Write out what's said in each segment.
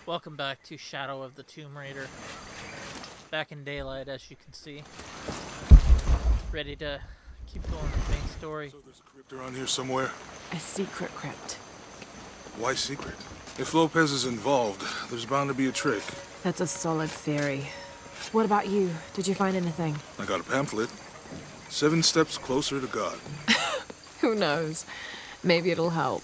Welcome back to Shadow of the Tomb Raider. Back in daylight, as you can see. Ready to keep going with the main story. So there's a crypt around here somewhere? A secret crypt. Why secret? If Lopez is involved, there's bound to be a trick. That's a solid theory. What about you? Did you find anything? I got a pamphlet. 7 Steps Closer to God. Who knows? Maybe it'll help.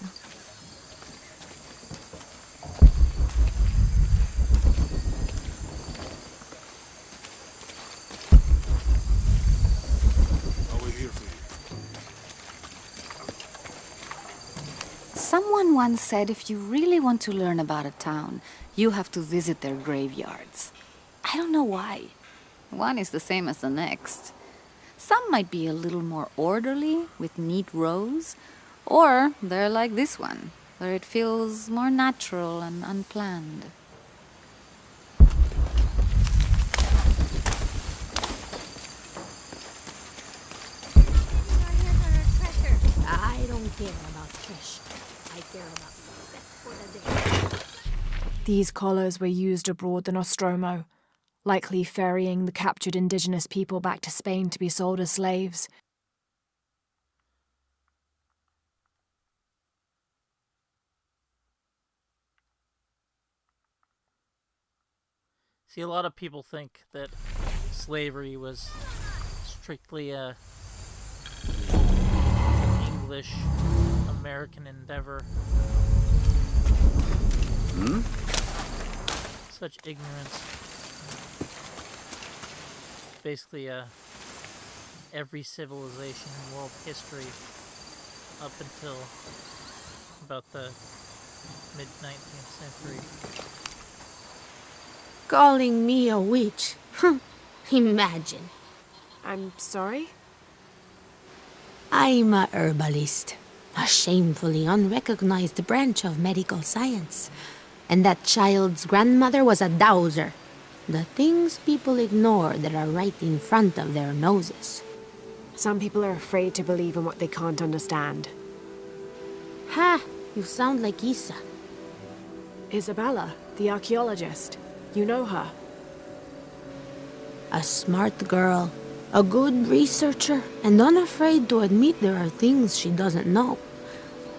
I'll wait here for you. Someone once said if you really want to learn about a town, you have to visit their graveyards. I don't know why. One is the same as the next. Some might be a little more orderly, with neat rows, or they're like this one, where it feels more natural and unplanned. I don't care about Trish. I care about respect for the dead. These collars were used abroad in Nostromo, likely ferrying the captured indigenous people back to Spain to be sold as slaves. See, a lot of people think that slavery was strictly a English American endeavor. Such ignorance. Basically, every civilization in world history up until about the mid-19th century. Calling me a witch. Imagine. I'm sorry? I'm a herbalist. A shamefully unrecognized branch of medical science. And that child's grandmother was a dowser. The things people ignore that are right in front of their noses. Some people are afraid to believe in what they can't understand. Ha! You sound like Isa. Isabella, the archaeologist. You know her. A smart girl. A good researcher. And unafraid to admit there are things she doesn't know.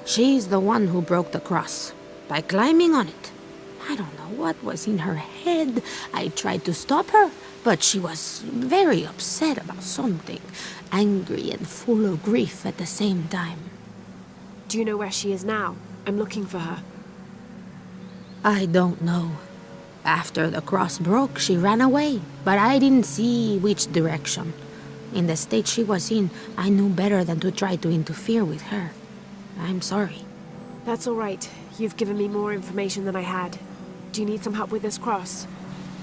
She's the one who broke the cross. By climbing on it. I don't know what was in her head. I tried to stop her, but she was very upset about something. Angry and full of grief at the same time. Do you know where she is now? I'm looking for her. I don't know. After the cross broke, she ran away, but I didn't see which direction. In the state she was in, I knew better than to try to interfere with her. I'm sorry. That's all right. You've given me more information than I had. Do you need some help with this cross?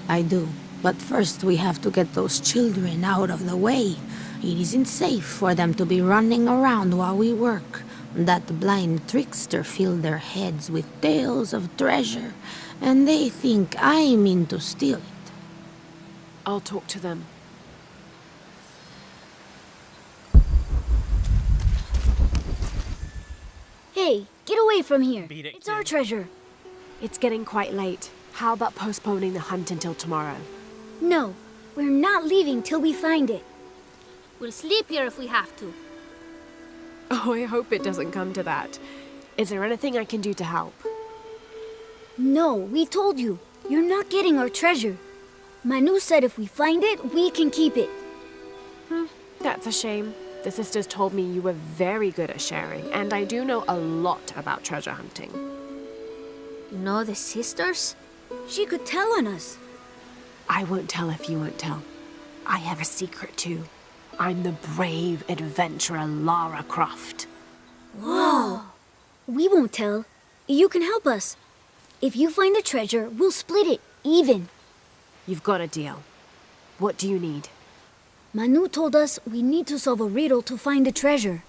I do. But first we have to get those children out of the way. It isn't safe for them to be running around while we work. That blind trickster filled their heads with tales of treasure, and they think I mean to steal it. I'll talk to them. Hey, get away from here. Beat it, It's our kid. treasure. It's getting quite late. How about postponing the hunt until tomorrow? No, we're not leaving till we find it. We'll sleep here if we have to. Oh, I hope it doesn't come to that. Is there anything I can do to help? No, we told you. You're not getting our treasure. Manu said if we find it, we can keep it. That's a shame. The sisters told me you were very good at sharing, and I do know a lot about treasure hunting. You know the sisters? She could tell on us. I won't tell if you won't tell. I have a secret too. I'm the brave adventurer Lara Croft. Whoa. We won't tell. You can help us. If you find the treasure, we'll split it, even. You've got a deal. What do you need? Manu told us we need to solve a riddle to find the treasure.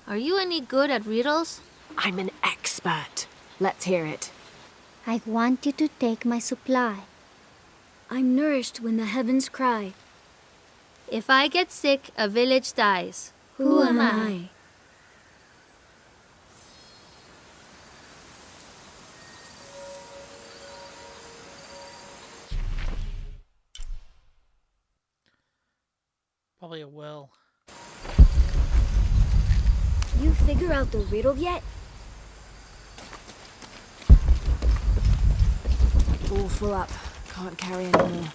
Are you any good at riddles? I'm an expert. Let's hear it. I want you to take my supply. I'm nourished when the heavens cry. If I get sick, a village dies. Who am I? Probably a well. You figure out the riddle yet? All full up. Can't carry anymore.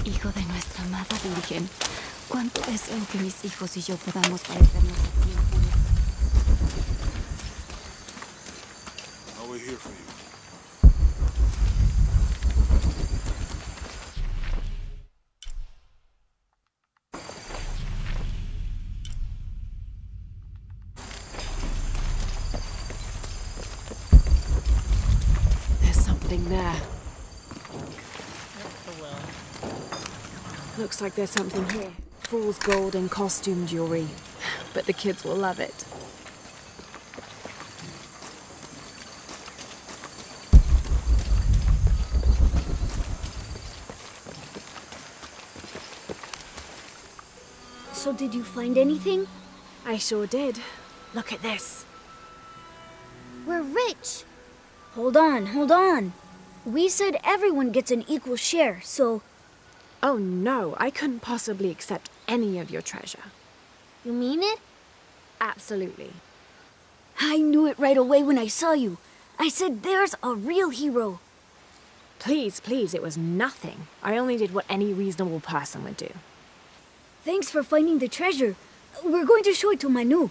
Hijo de nuestra amada Virgen, cuánto deseo que mis hijos y yo podamos parecernos a ti en puros. I'll wait here for you. There's something there. Yep, the well. Looks like there's something here. Fool's gold and costume jewelry. But the kids will love it. So did you find anything? I sure did. Look at this. We're rich. Hold on, hold on. We said everyone gets an equal share, so Oh no, I couldn't possibly accept any of your treasure. you mean it? Absolutely. I knew it right away when I saw you. I said there's a real hero. Please, please, it was nothing. I only did what any reasonable person would do. Thanks for finding the treasure. We're going to show it to Manu.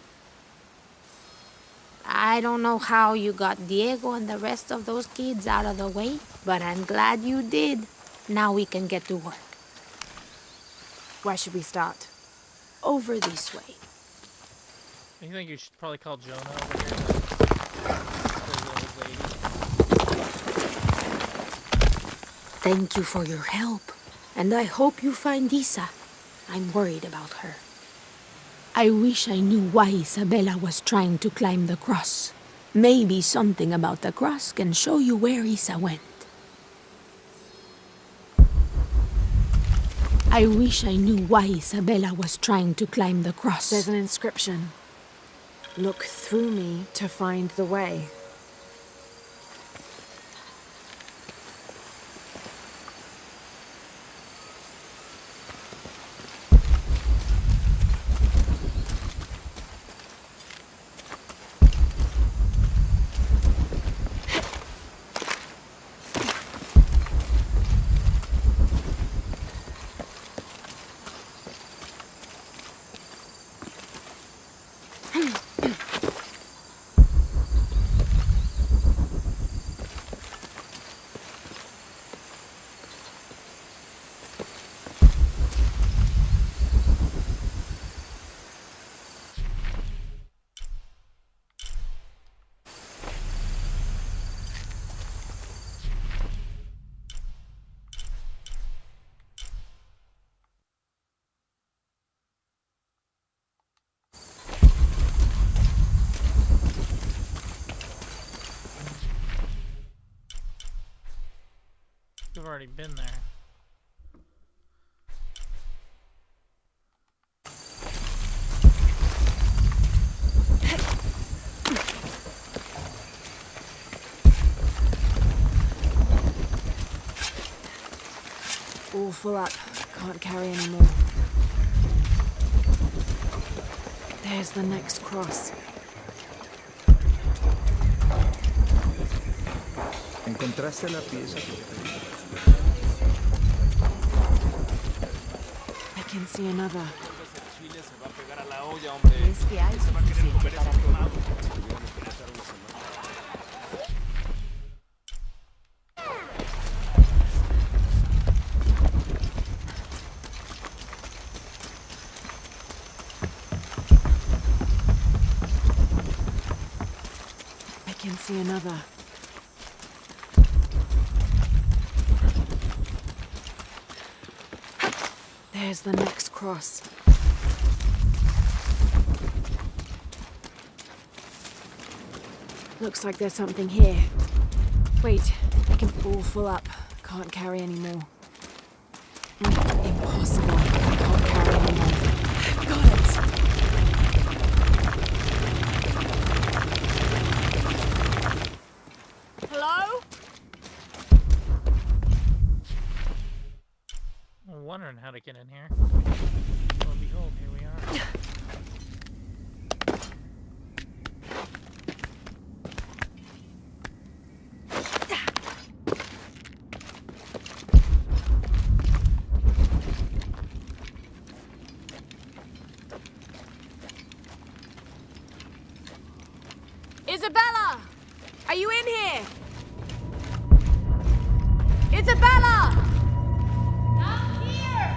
I don't know how you got Diego and the rest of those kids out of the way, but I'm glad you did. Now we can get to work. Where should we start? Over this way. You think you should probably call Jonah over here? The old lady. Thank you for your help, and I hope you find Isa. I'm worried about her. I wish I knew why Isabella was trying to climb the cross. Maybe something about the cross can show you where Isa went. I wish I knew why Isabella was trying to climb the cross. There's an inscription. Look through me to find the way. You've already been there. All full up. Can't carry anymore. There's the next cross. ¿Encontraste la pieza? I can see another. Es que hay suficiente para todo. I can see another. There's the next cross. Looks like there's something here. Wait, All full up. Can't carry anymore. Impossible. I can't carry anymore. Got it! Hello? I'm wondering how to get in here. Lo and behold, here we are. Isabella! Are you in here? Isabella! Down here!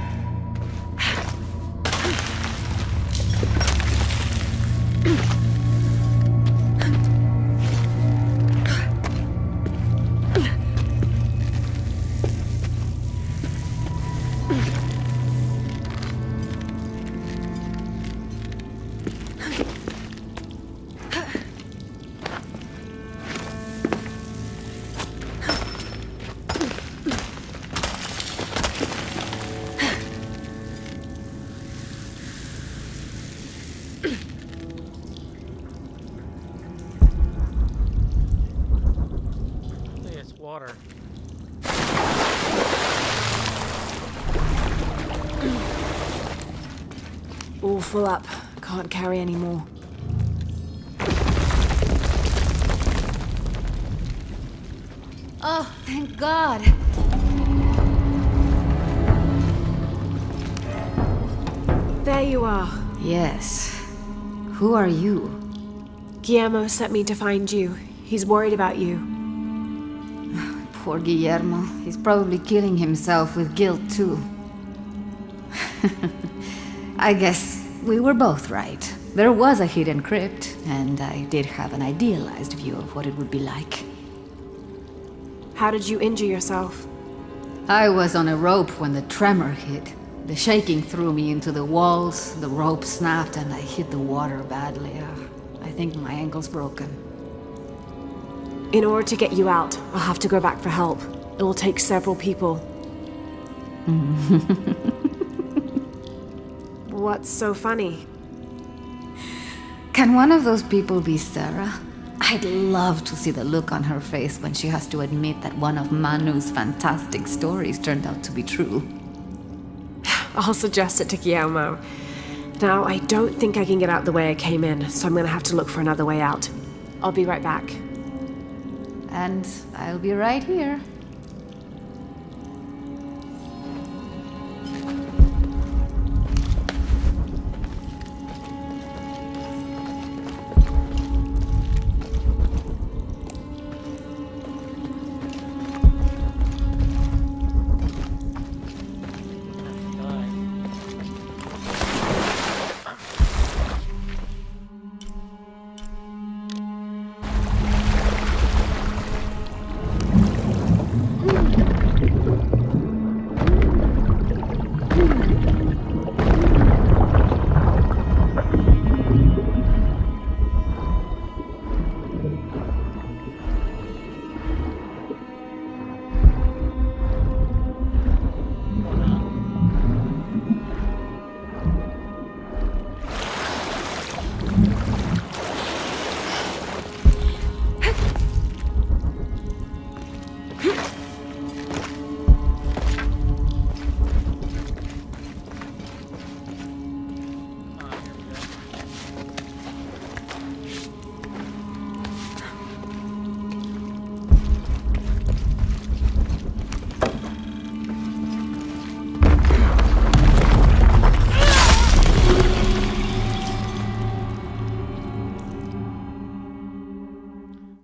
It's water. All full up. Can't carry anymore. Oh, thank God. There you are. Yes. Who are you? Guillermo sent me to find you. He's worried about you. Poor Guillermo. He's probably killing himself with guilt, too. I guess we were both right. There was a hidden crypt, and I did have an idealized view of what it would be like. How did you injure yourself? I was on a rope when the tremor hit. The shaking threw me into the walls, the rope snapped, and I hit the water badly. I think my ankle's broken. In order to get you out, I'll have to go back for help. It will take several people. What's so funny? Can one of those people be Sarah? I'd love to see the look on her face when she has to admit that one of Manu's fantastic stories turned out to be true. I'll suggest it to Guillermo. Now, I don't think I can get out the way I came in, so I'm gonna have to look for another way out. I'll be right back. And I'll be right here.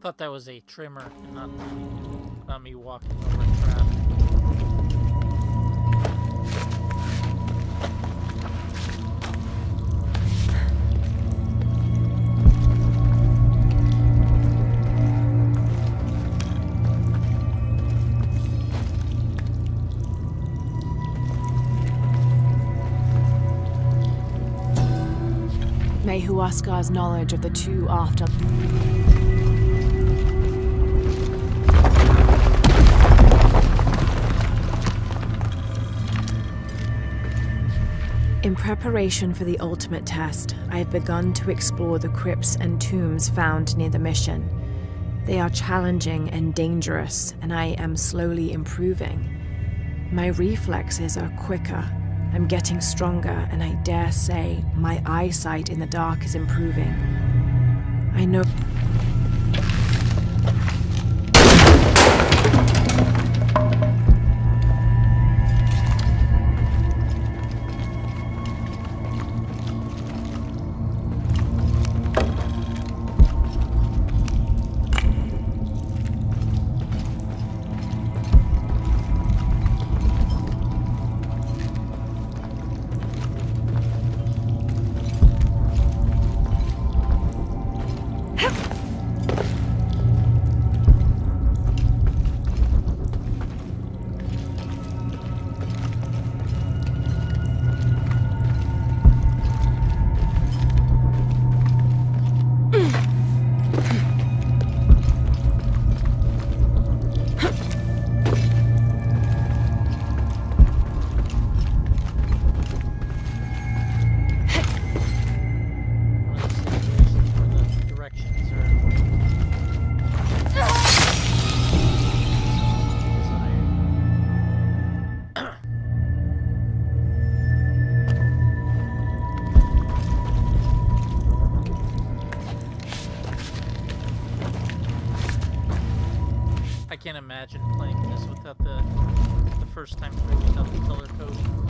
Thought that was a trimmer and not me walking over a trap. May Huascar's knowledge of the two after... In preparation for the ultimate test, I have begun to explore the crypts and tombs found near the mission. They are challenging and dangerous, and I am slowly improving. My reflexes are quicker, I'm getting stronger, and I dare say my eyesight in the dark is improving. I know. I can't imagine playing this without the first time through without the color coding.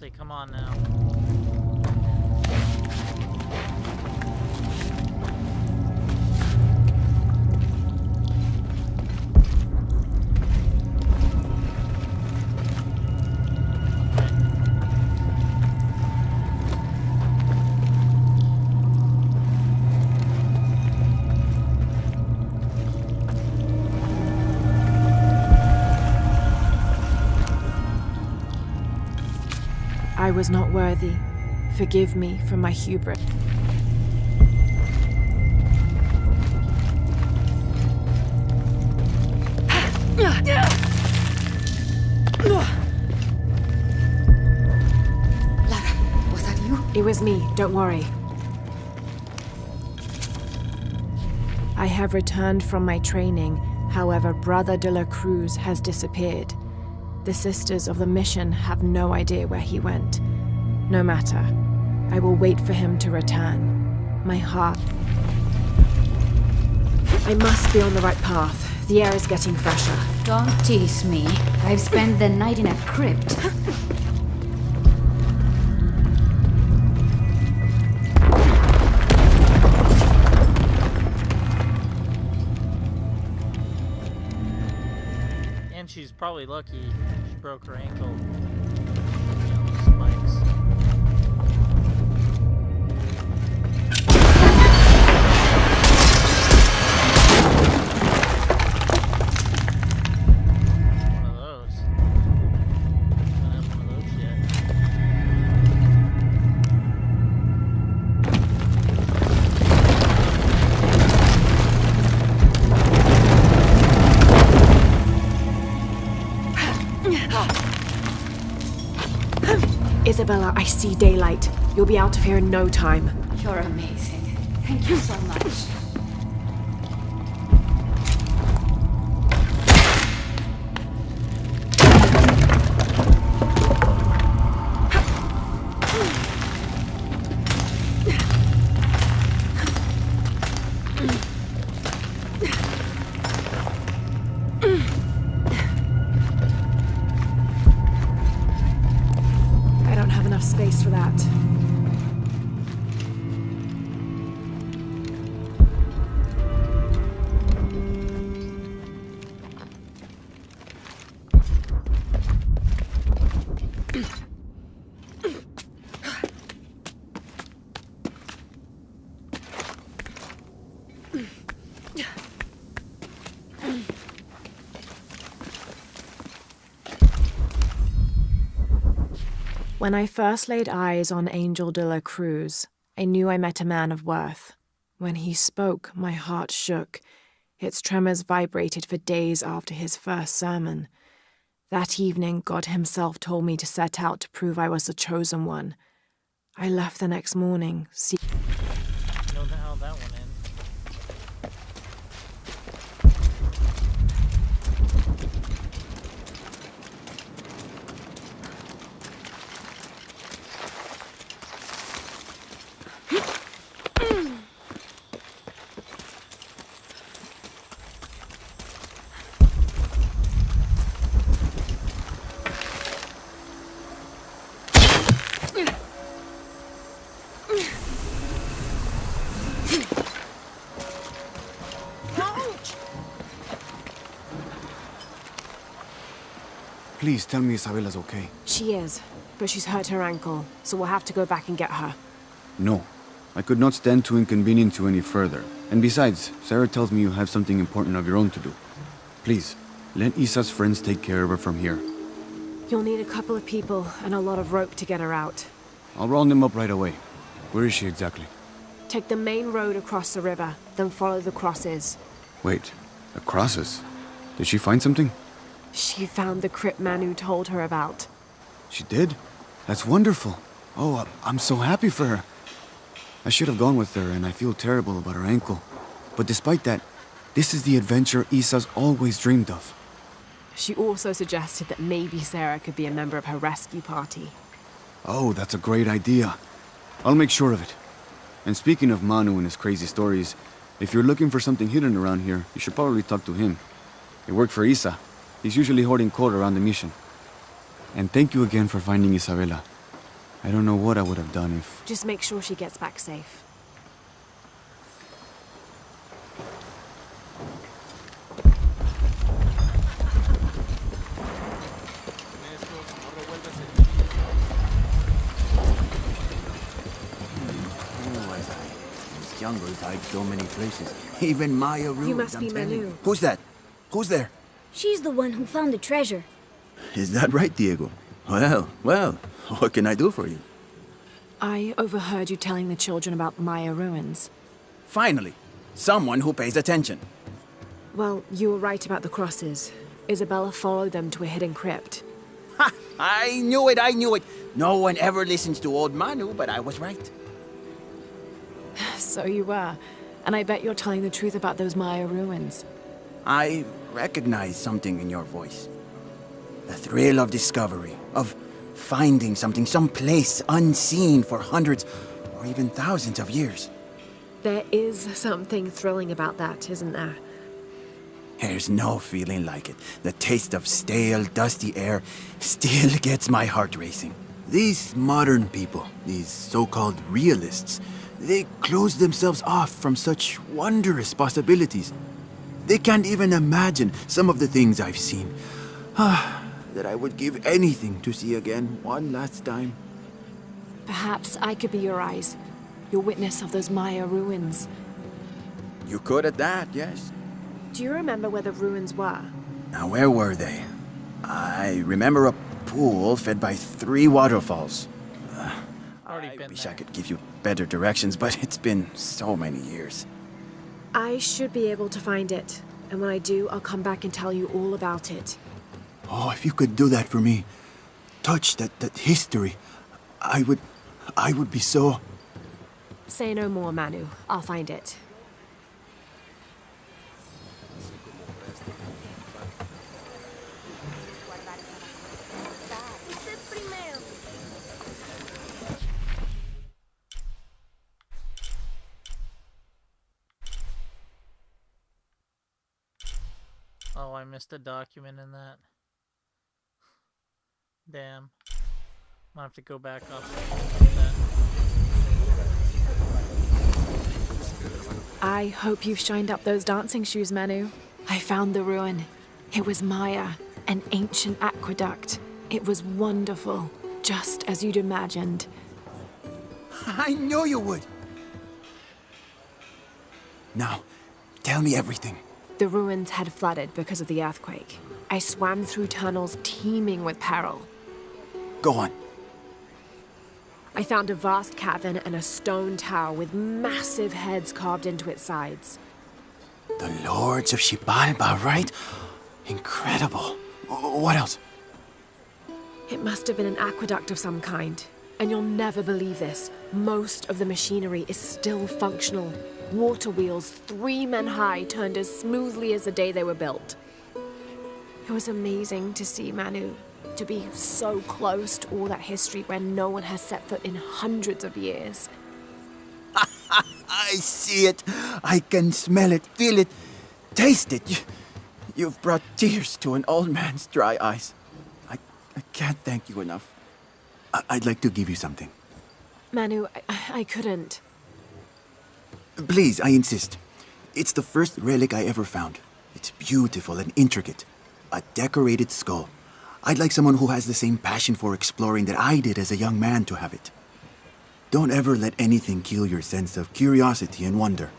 seriously, come on now. I was not worthy. Forgive me for my hubris. Lara, was that you? It was me, don't worry. I have returned from my training, however, Brother de la Cruz has disappeared. The Sisters of the Mission have no idea where he went. No matter. I will wait for him to return. My heart... I must be on the right path. The air is getting fresher. Don't tease me. I've spent the night in a crypt. And she's probably lucky she broke her ankle. You know, those spikes. One of those. Don't have one of those yet. Isabella, I see daylight. You'll be out of here in no time. You're amazing. Thank you so much. I don't have enough space for that. When I first laid eyes on Angel de la Cruz, I knew I met a man of worth. When he spoke, my heart shook. Its tremors vibrated for days after his first sermon. That evening, God himself told me to set out to prove I was the chosen one. I left the next morning, You know how that one ends. Please tell me Isabella's okay. She is, but she's hurt her ankle, so we'll have to go back and get her. No. I could not stand to inconvenience you any further. And besides, Sarah tells me you have something important of your own to do. Please, let Isa's friends take care of her from here. You'll need a couple of people and a lot of rope to get her out. I'll round them up right away. Where is she exactly? Take the main road across the river, then follow the crosses. Wait, the crosses? Did she find something? She found the crypt Manu told her about. She did? That's wonderful. Oh, I'm so happy for her. I should have gone with her, and I feel terrible about her ankle. But despite that, this is the adventure Isa's always dreamed of. She also suggested that maybe Sarah could be a member of her rescue party. Oh, that's a great idea. I'll make sure of it. And speaking of Manu and his crazy stories, if you're looking for something hidden around here, you should probably talk to him. He worked for Isa. He's usually hoarding coal around the mission. And thank you again for finding Isabella. I don't know what I would have done if... Just make sure she gets back safe. These jungles hide so many places. Even Maya ruins. You must I'm be telling you. Manu. Who's that? Who's there? She's the one who found the treasure. Is that right, Diego? Well, what can I do for you? I overheard you telling the children about Maya ruins. Finally, someone who pays attention. Well, you were right about the crosses. Isabella followed them to a hidden crypt. Ha! I knew it! No one ever listens to old Manu, but I was right. So you were. And I bet you're telling the truth about those Maya ruins. I recognize something in your voice. The thrill of discovery, of finding something, some place unseen for hundreds or even thousands of years. There is something thrilling about that, isn't there? There's no feeling like it. The taste of stale, dusty air still gets my heart racing. These modern people, these so-called realists, they close themselves off from such wondrous possibilities. They can't even imagine some of the things I've seen. That I would give anything to see again one last time. Perhaps I could be your eyes, your witness of those Maya ruins. You could at that, yes. Do you remember where the ruins were? Now, where were they? I remember a pool fed by 3 waterfalls. Already I been wish there. I could give you better directions, but it's been so many years. I should be able to find it. And when I do, I'll come back and tell you all about it. Oh, if you could do that for me, touch that history, I would be so... Say no more, Manu. I'll find it. Oh, I missed a document in that. Damn. Might have to go back off that. I hope you've shined up those dancing shoes, Manu. I found the ruin. It was Maya, an ancient aqueduct. It was wonderful, just as you'd imagined. I knew you would! Now, tell me everything. The ruins had flooded because of the earthquake. I swam through tunnels teeming with peril. Go on. I found a vast cavern and a stone tower with massive heads carved into its sides. The Lords of Xibalba, right? Incredible. What else? It must have been an aqueduct of some kind. And you'll never believe this. Most of the machinery is still functional. Water wheels 3 men high turned as smoothly as the day they were built. It was amazing to see, Manu. To be so close to all that history where no one has set foot in hundreds of years. I see it. I can smell it, feel it, taste it. You've brought tears to an old man's dry eyes. I can't thank you enough. I'd like to give you something. Manu, I couldn't. Please, I insist. It's the first relic I ever found. It's beautiful and intricate. A decorated skull. I'd like someone who has the same passion for exploring that I did as a young man to have it. Don't ever let anything kill your sense of curiosity and wonder.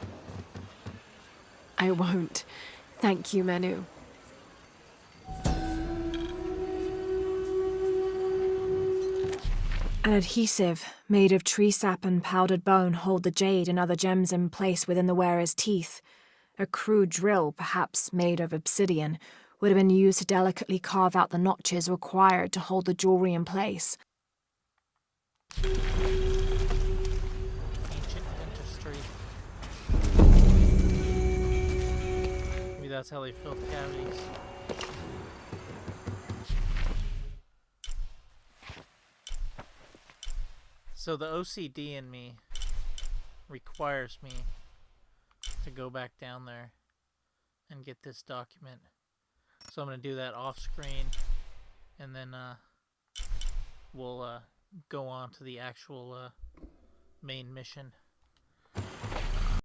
I won't. Thank you, Manu. An adhesive made of tree sap and powdered bone hold the jade and other gems in place within the wearer's teeth. A crude drill, perhaps made of obsidian, would have been used to delicately carve out the notches required to hold the jewelry in place. Ancient dentistry. Maybe that's how they filled cavities. So the OCD in me requires me to go back down there and get this document. So I'm going to do that off screen, and then we'll go on to the actual main mission.